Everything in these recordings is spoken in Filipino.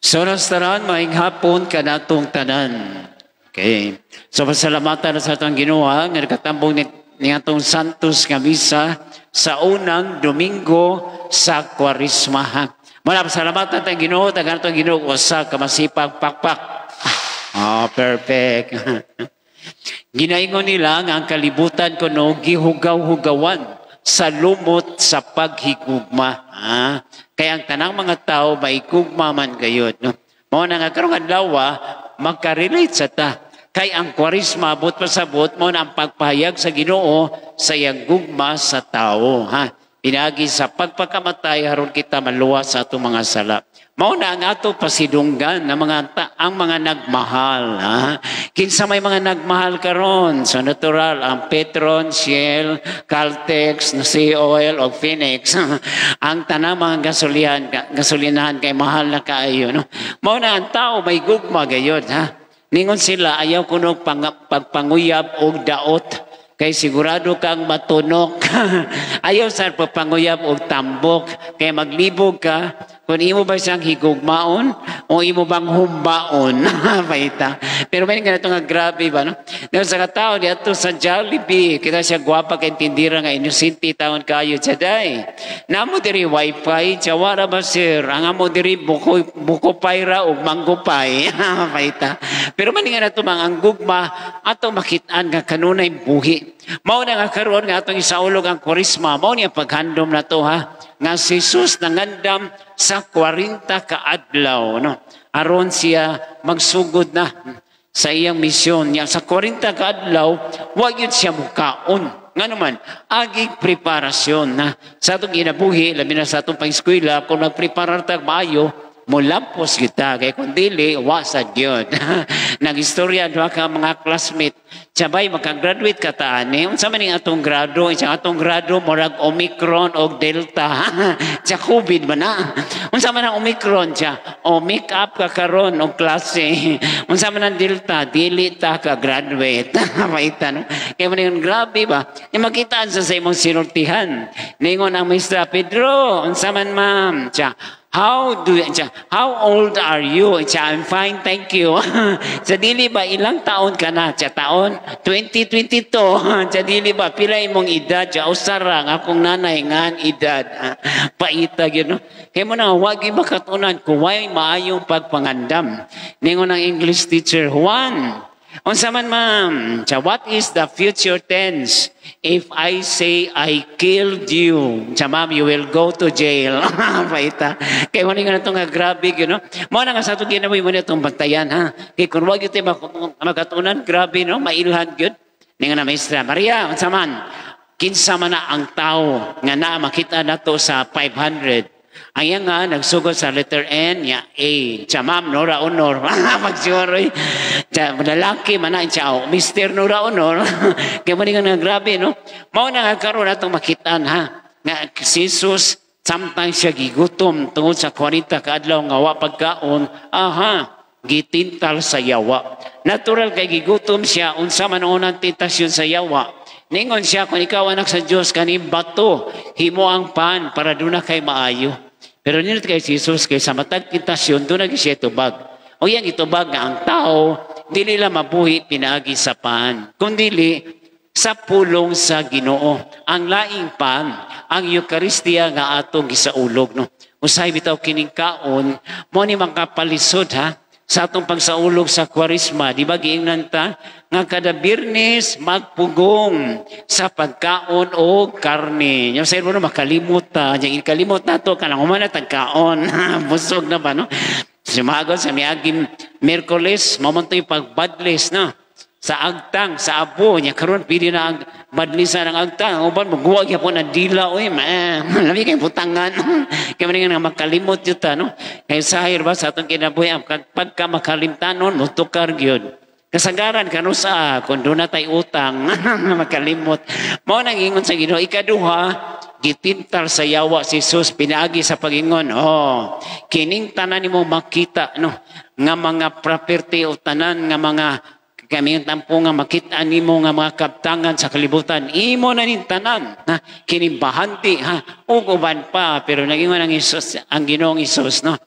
So nastaran, maing hapon ka natong tanan. Okay. So pasalamatan na sa itong ginawa, nga nakatambong ni atong Santos nga misa sa unang Domingo sa Kwarisma. Mula pasalamatan tayong ginawa, tagang itong ginawa sa kamasipag pakpak. Perfect. Ginaingon nila nga ang kalibutan ko no, gihugaw-hugawan sa lumot sa paghigugma. Kaya ang tanang mga tao may gugma man gayod. No? Mao na nga karong adlaw magka-relate sa ta. Kay ang Kwarisma abot pasabot mo na ang pagpahayag sa Ginoo sa iyang gugma sa tao. Pinagi sa pagpakamatay haron kita maluwas sa atong mga sala. Mao na ang ato pasidunggan ng ang mga nagmahal. Kinsa may mga nagmahal karon so natural ang Petron, Shell, Caltex, COL o Phoenix. Ang tanang mga gasolinahan kay mahal na kaayo. No? Mao na ang tao may gugma gayod. Ningon sila ayaw kuno pagpanguyab og daot. Kay sigurado kang matunok. Ayaw sa pagpanguyab og tambok. Kay maglibog ka. Kung imo ba siyang higugmaon o imo bang humbaon. Paita. Pero may ganito nga grabe ba. No? Sa katao dito sa Jollibee. Kita siya gwapa kay tindira nga inusinti taon kayo. Tiyaday. Namo diri wifi. Tiyawara ba sir? Ang amo diri buko payra o mango pay. Paita. Pero man nga nato ang gugma ato makitaan nga kanunay buhi. Mao na nga karon nga atong isaulog ang Kwarisma. Mao niya paghandom na to nga si Jesus nangandam sa 40 ka adlaw no. Aron siya magsugod na sa iyang misyon niya sa 40 ka adlaw wa gyud siya mukaon. Nga naman, aging preparasyon na sa atong ginabuhi labi na sa atong pang-eskwela kung nagpreparar tag maayo mulampos kita kay kung dili wasad yun. Nag-istorya doon ka mga classmate sabay makagraduate ka taani unsa man ning atong grado isang atong grado murag Omicron o Delta sa COVID man na unsa man ang Omicron siya o make up ka karon og klase unsa man ang Delta dili ta ka graduate maita no kay man grabe ba makitaan sa imong sinultihan ningon ang Mr. Pedro unsa man ma'am siya how old are you? I'm fine, thank you. Sa dili ba, ilang taon ka na? Sa taon? 2022. Sa dili ba, pila imong edad? Sa usarang, akong nanay nga edad. Paita, yun. Kaya mo na, huwag makatunan kung may maayong pagpangandam. Ningon ang English teacher, Juan, unsa man ma'am, so what is the future tense? If I say I killed you, so ma'am, you will go to jail. Paita. Kaya mo nga itong grabe, you know? Mo na nga sa itong ginawa mo na itong bantayan, Kaya kung wag ito magkatunan, grabe, no? Mailhan, yun. Nga na, Maestra, Maria, unsa man, kinsa man na ang tao nga na makita na to sa 500. Ayan nga, nagsugod sa letter N, ya A. Siya, ma'am, Nora Honor. Pagsiwaroy. Siya, lalaki, manain siya, Mr. Nora Honor. Kaya man nga grabe, no? Mao na nga karoon natong makitaan, Nga si Jesus, sometimes siya gigutom tungod sa 40 kaadlaw nga wa pagkaon. Gitintal sa yawa. Natural kay gigutom siya, unsa man ang unang tentasyon sa yawa. Ningon siya, kung ikaw anak sa Diyos, kaning bato, himo ang pan para doon na kay maayo. Pero nilot kay Jesus, kay sa matag tentasyon, doon na siya itubag. O yan itubag nga ang tao, di nila mabuhi pinaagi sa pan. Kundili, sa pulong sa Ginoo. Ang laing pan, ang Eucharistia nga atong gisaulog. No? Usay bitaw kining kaon, mo ni makapalisod sa atong pagsaulog sa Kwarisma, di ba giingnan ta nga kada Biyernes magpugong sa pagkaon o karne. Yung sa mo makalimot ta, yung kalimot nato kanang humana tagkaon. Busog na ba no? Sumagot sa miaging Miyerkules, mamonto yung pagbadlis no. Sa agtang, sa abo, niya karon pili na ang badlisan ng agtang. Uban, maghuwag niya po na dila. Uy, lami kayong putangan. Kaya man nga makalimot yun ta, no? Kaya sahir ba sa atong kinabuhi, pagka makalimtanon, mutukar yun. Kasagaran ka no sa, kung doon na tayo utang, makalimot. Mao nang ingon sa Ginoo, ikaduha, gitintal sa yawa si Jesus, pinaagi sa pagingon, kining tanan mo makita, no? Nga mga property o tanan, nga mga kami ang tampo nga makita nimo nga mga kaptangan sa kalibutan imo na ning tanan kinibahanti ug uban pa pero nagingon ang Hesus ang Ginoong Hesus no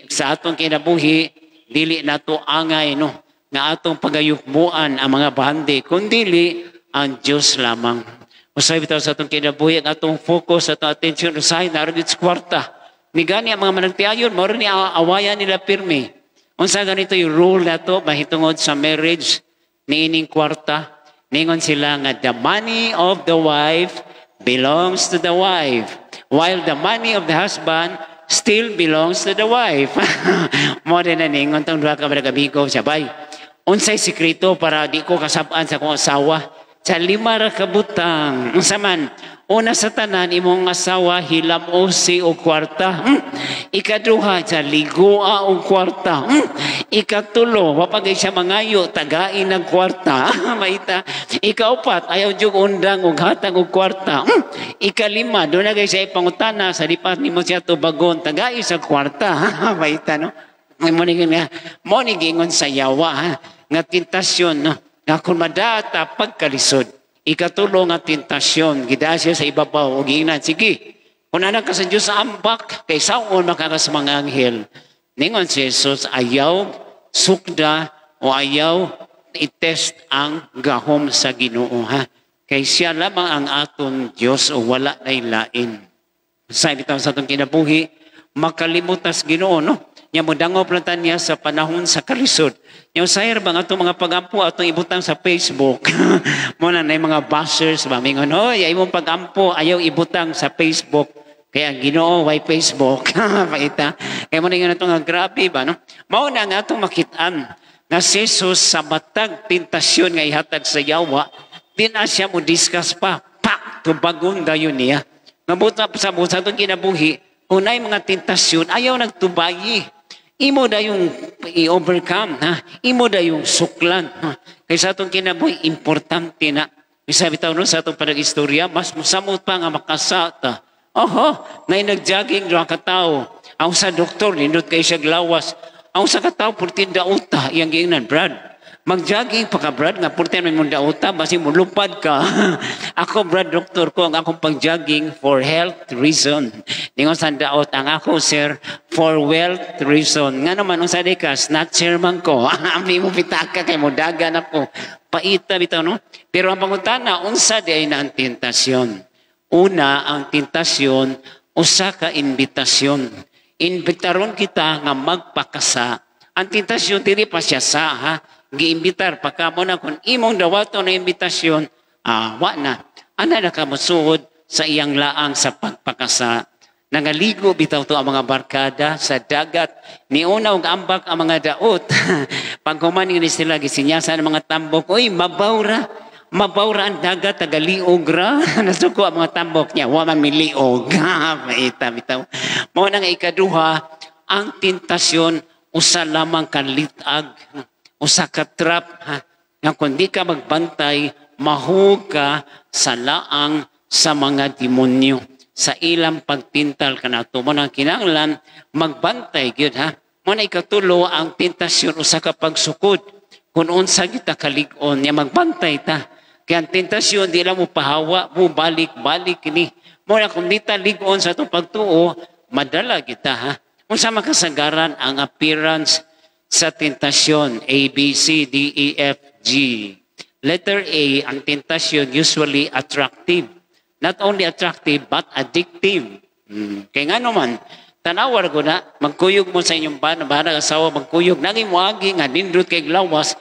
sa atong kinabuhi dili nato angay no nga atong pagayukmuan ang mga bande kundi ang Dios lamang. Usay bitaw sa atong kinabuhi ang atong focus, atong attention usay naron sa kwarta. Ni gani ang mga managtiayon mao ni awayan nila pirmi. Unsa ganito yung rule nato mahitungod sa marriage niining kwarta. Ningon sila nga the money of the wife belongs to the wife while the money of the husband still belongs to the wife. Mo din na ningon tong duha ka baragabigo sabay. Unsay sikreto para di ko kasab-an sa akong asawa? Sa 5 ra ka butang. Unsa man? Una sa tanan imong asawa hilamosi og kwarta. Ikaduha sa ligua og kwarta. Ikatulo wapagay siya mangayo tagain ng kwarta. Maita. Ikaupat ayaw jud undang og hatag og kwarta. Ikalima do na gay siya ipangutana sa lipas nimo siya tubagon tagay sa kwarta. Maita no. Mo ni gingon sa yawa nga tentasyon no. Nga kung madata pagkalisod, ikatulong ang tentasyon, gidasya sa ibabaw, o giingnan, sige, kung anak ka sa Diyos sa ambak, kay saon makakas mga anghel. Ningon si Jesus, ayaw sukda o ayaw i-test ang gahom sa Ginoo. Kay siya lamang ang aton Diyos o wala na ilain. Sa bitaw sa atong kinabuhi, makalimutas Ginoo, no? Nya mo dangop lang niya sa panahon sa kalisod. Yung sayar bang atong mga pagampo atong ibutang sa Facebook. Muna na yung mga bashers ba mingon, "Hoy, imong pagampo ayaw ibutang sa Facebook." Kaya Ginoo why Facebook? Paita. Kaya mo ningon atong grabe ba no? Mao na nga atong makitaan nga si Jesus sa matag tentasyon nga ihatag sa yawa, di na siya mo discuss pa. Pak tubagon dayon niya. Nga sa busa atong kinabuhi, unay mga tentasyon ayaw nagtubayi. Imo da yung i-overcome, ha? Imo da yung suklan. Ha? Kaya sa atong kinabuhi, importante na. Isa bitaw no, sa atong panag-istorya, mas musamot pa nga makasata. Oho, ngay nag-jogging doon ka tao. Ang sa doktor, lindot kayo siya glawas. Ang sa katao, purtin dauta, iyang giingnan, Brad. Mag-jogging pa ka, Brad, nga purtin mo dauta, basi mo lupad ka. Ako, Brad, doktor ko, ang akong pag-jogging for health reason. Ningon sa daot, ang ako, sir, for wealth reason. Nga naman, unsa di ka, snatcher man ko. Amli mo pitaka kay mo dagan ako. Paita bitaw no? Pero ang pangutana, unsa di ay na ang tentasyon. Una, ang tentasyon, usa ka invitasyon. Invitaron kita nga magpakasa. Ang tentasyon, diri pa siya sa, ha? Giimbitar, pagka mo na kung imong dawato na imbitasyon, wa na. Ana na ka masuod sa iyang laang sa pagpakasa. Nangaligo bitaw to ang mga barkada sa dagat. Niuna og ambak ang mga daot. Pag humaning ni sila gisinyasan ang mga tambok, "Uy, mabawra. Mabawra ang dagat, tagaliog ra." Nasuko ang mga tambok niya, wa man miliog. Maita bitaw. Mao na nga ikaduha, ang tentasyon usa lamang kanlitag. Usa ka trap. Nga kung di ka magbantay, mahug ka sa laang sa mga demonyo. Sa ilang pagtintal ka na ito. Muna kinanglan, magbantay gyud ha. Muna ikatulo, ang tentasyon usa ka pagsukod. Kung unsa kita kalig-on, niya magbantay ta. Kaya ang tentasyon, di lang mo pahawa, mo balik-balik ni. Muna kung di ta lig-on sa itong pagtuo, madala kita ha. Unsa makasagaran ang appearance sa tentasyon, A, B, C, D, E, F, G. Letter A, ang tentasyon usually attractive. Not only attractive, but addictive. Kaya nga naman, tanawar ko na, magkuyog mo sa inyong bana asawa, magkuyog, naging muagi nga, nindot kay glawas,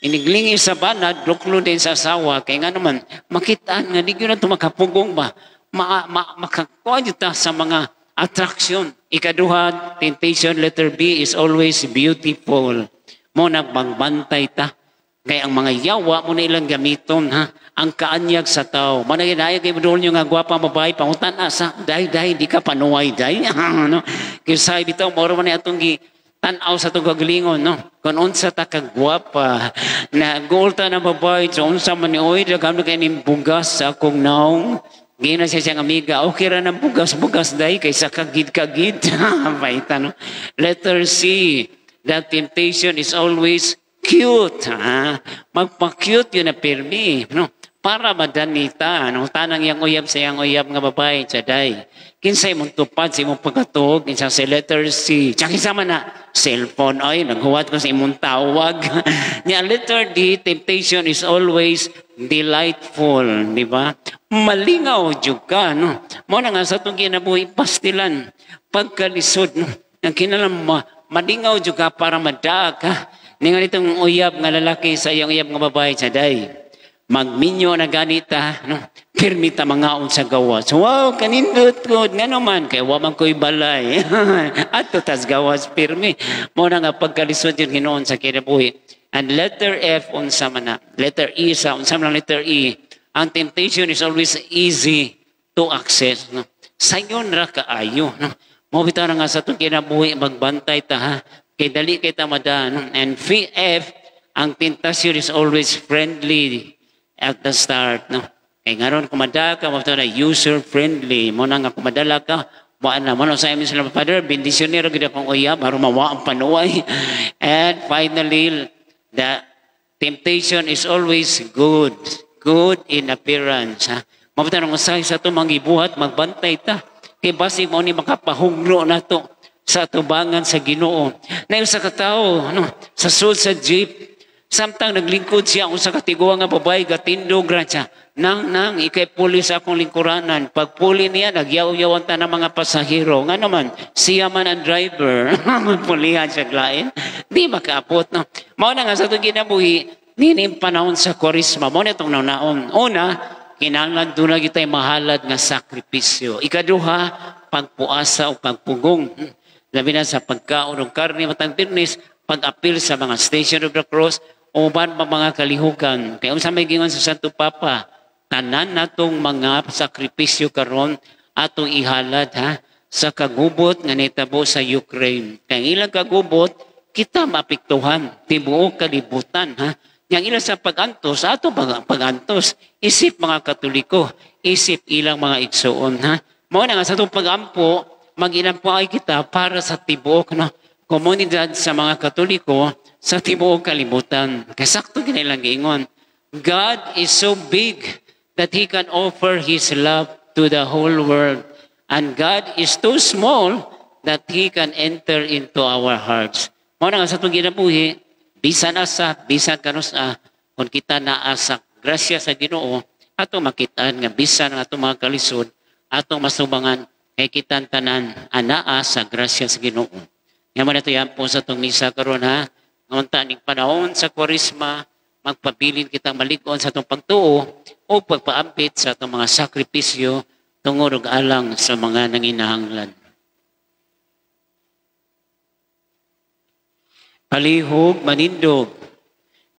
iniglingi sa bana, druklo din sa asawa, kaya nga naman, makitaan nga, di yun na ito makapugong ba? Makakuha dito sa mga attraction. Ikaduha, temptation, letter B, is always beautiful. Mo nagbangbantay ta. Kaya ang mga yawa mo na ilang gamiton, ha? Ang kaanyag sa tao. Managidaya kay budol nyo nga gwapa babae, pangutan asa, dahi, di ka panuway, dahi. No? Kaya sa ibitaw, mauro man itong tanaw sa itong gagalingon, no? Kung unsa ta kagwapa, na gulta na babae, so unsa man ni oy, dagam na kayo bugas sa akong naong, gina siya siyang amiga, okay ra ng bugas dahi, kaysa kagid. Paita, no? Letter C, that temptation is always cute. Ha? Magpa-cute yun na pirmi. No? para madanita ano tanang yang uyab sa yang uyab nga babae tiyaday kinsay mong tupad sa imong pagkatuog kinsa sa letter C tsaka kinsa man na cellphone ay naghuwat ko sa imong tawag nya letter D temptation is always delightful di ba malingaw jud ka no mo na nga sa tong kinabuhi pastilan pagkalisod no ang kinalam malingaw jud ka para madaa ka ningan itong uyab nga lalaki sa iyang uyab nga babae tiyaday magminyo na ganita, no? Pirmita mangaon sa gawas. Wow, kanindot ko. Nga naman, kaya waman ko'y balay. Ato tas gawas pirmi. Muna nga pagkalisod yun ginoon sa kinabuhi. And letter F, unsa man na. Letter E, unsa man letter E. Ang temptation is always easy to access. No? Sayon ra kaayo. No? Mabitaw na nga sa itong kinabuhi, magbantay ta ha. Kay dali kay tamada. No? And F, ang temptation is always friendly at the start, no? Kaya nga ron, kumada ka, mabito na user-friendly. Muna nga, kumadala ka, waan na. Muna sa amin sila, Father, bendisyonero gina kong uyab, para mawa ang panuway. And finally, the temptation is always good. Good in appearance. Ha? Mabito na usahay sa ito, mangibuhat, magbantay ta. Kaya basig mo ni makapahugno na to sa tubangan sa Ginoo. Na sa katao, ano, sa sul sa jeep, samtang naglingkod siya kung sa katiguan nga babae, gatindog ra siya. Nang, ikay pulis akong lingkuranan. Pag puli niya, nagyaw-yawan ta ng mga pasahero. Nga naman, siya man ang driver. Pulihan siya glain. Di makaapot, no? Mauna nga sa itong ginabuhi, nining panahon sa Kwaresma. Mauna itong naon. Una, kinahanglan doon na kita'y mahalad nga sakripisyo. Ikaduha, pagpuasa o pagpugong. Labi na sa pagkaon ng karne, matang tirnis, pag-apil sa mga Station of the Cross, o ban pa mga kalihukan. Kaya unsa may gingon sa Santo Papa, tanan natong mga sakripisyo karon atong ihalad ha sa kagubot nga nitabo sa Ukraine. Kaya ilang kagubot kita maapektuhan tibuok kalibutan ha. Yang ilang sa pagantos ato pagantos isip mga Katoliko, isip ilang mga igsoon ha. Mao na nga sa atong pagampo mag-ilampo ay kita para sa tibuok no komunidad sa mga Katoliko sa tibuok kalibutan. Kasakto ginailang giingon. God is so big that He can offer His love to the whole world. And God is too small that He can enter into our hearts. Muna nga sa itong ginabuhi, bisan asa, bisan kanusa, kung kita naasa grasya sa Ginoo, atong makitaan nga bisan nga itong mga kalisod, atong masubangan, kay kitang tanan, anaa sa grasya sa Ginoo. Yaman ito yan po sa itong misa karon ha. Ngayon taning panahon sa Kwaresma, magpabilin kitang malikon sa itong pagtuo o pagpaampit sa itong mga sakripisyo tungod og alang sa mga nanginahanglan. Palihog, manindog,